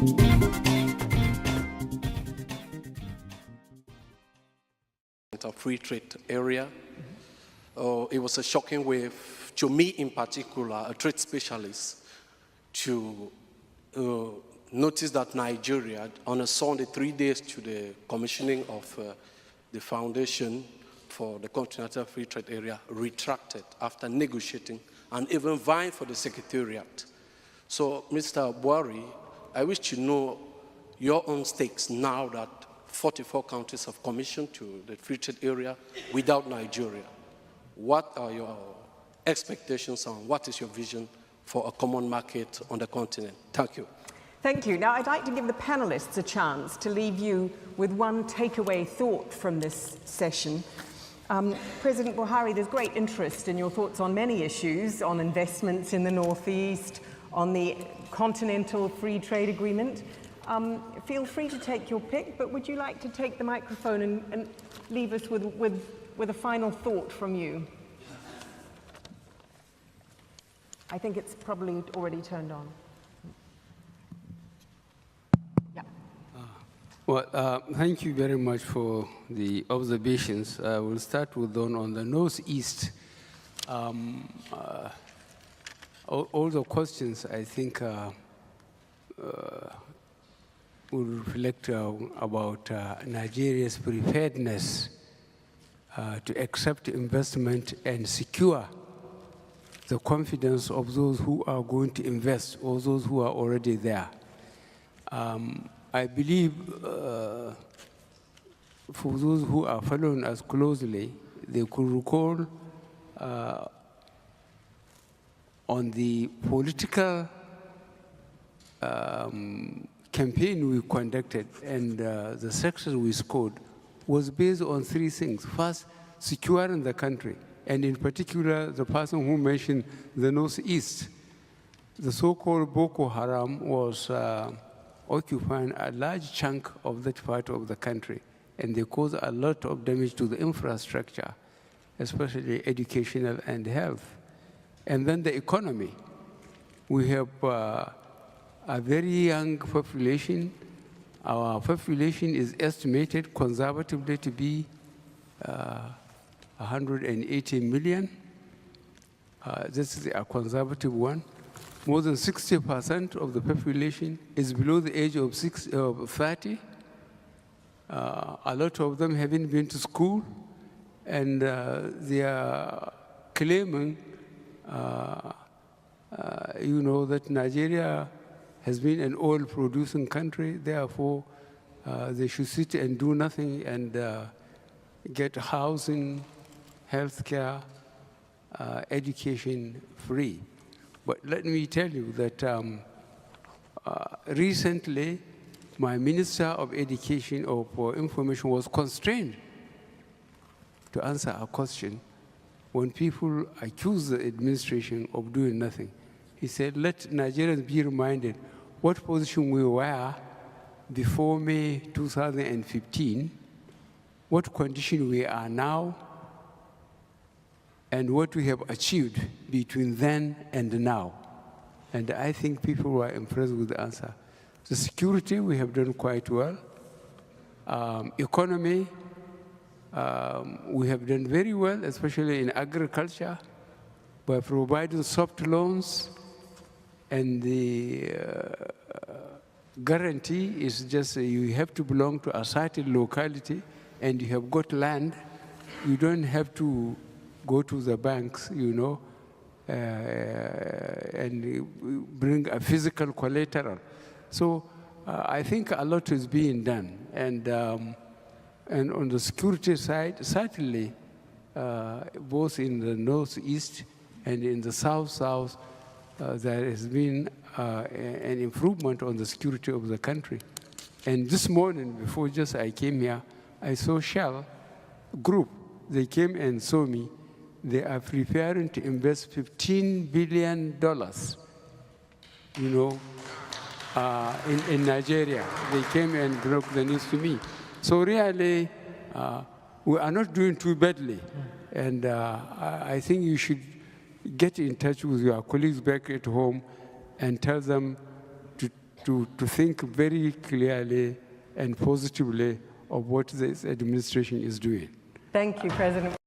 A free trade area. It was a shocking wave to me in particular, a trade specialist, to notice that Nigeria, on a Sunday, 3 days to the commissioning of the foundation for the Continental Free Trade Area, retracted after negotiating and even vying for the secretariat. So, Mr. Buhari, I wish to know your own stakes now that 44 countries have commissioned to the free trade area without Nigeria. What are your expectations and what is your vision for a common market on the continent? Thank you. Thank you. Now, I'd like to give the panelists a chance to leave you with one takeaway thought from this session. President Buhari, there's great interest in your thoughts on many issues, on investments in the Northeast, on the Continental Free Trade Agreement. Feel free to take your pick, but would you like to take the microphone and leave us with a final thought from you? I think it's probably already turned on. Yeah. Well, thank you very much for the observations. We'll start with one on the Northeast. All the questions, I think, will reflect about Nigeria's preparedness to accept investment and secure the confidence of those who are going to invest or those who are already there. I believe for those who are following us closely, they could recall on the political campaign we conducted and the success we scored was based on three things. First, securing the country, and in particular, the person who mentioned the Northeast. The so-called Boko Haram was occupying a large chunk of that part of the country, and they caused a lot of damage to the infrastructure, especially educational and health. And then the economy. We have a very young population. Our population is estimated conservatively to be 180 million. This is a conservative one. More than 60% of the population is below the age of 30. A lot of them haven't been to school, and they are claiming, that Nigeria has been an oil-producing country, therefore they should sit and do nothing and get housing, healthcare, education free. But let me tell you that recently, my Minister of Education or for Information was constrained to answer a question when people accuse the administration of doing nothing. He said, let Nigerians be reminded what position we were before May 2015, what condition we are now, and what we have achieved between then and now. And I think people were impressed with the answer. The security, we have done quite well. Economy, we have done very well, especially in agriculture, by providing soft loans, and the guarantee is just you have to belong to a certain locality, and you have got land. You don't have to go to the banks, and bring a physical collateral. So I think a lot is being done. And on the security side, certainly, both in the Northeast and in the South, there has been an improvement on the security of the country. And this morning, before just I came here, I saw Shell Group. They came and saw me. They are preparing to invest $15 billion, in Nigeria. They came and broke the news to me. So really, we are not doing too badly. And I think you should get in touch with your colleagues back at home and tell them to to think very clearly and positively of what this administration is doing. Thank you, President.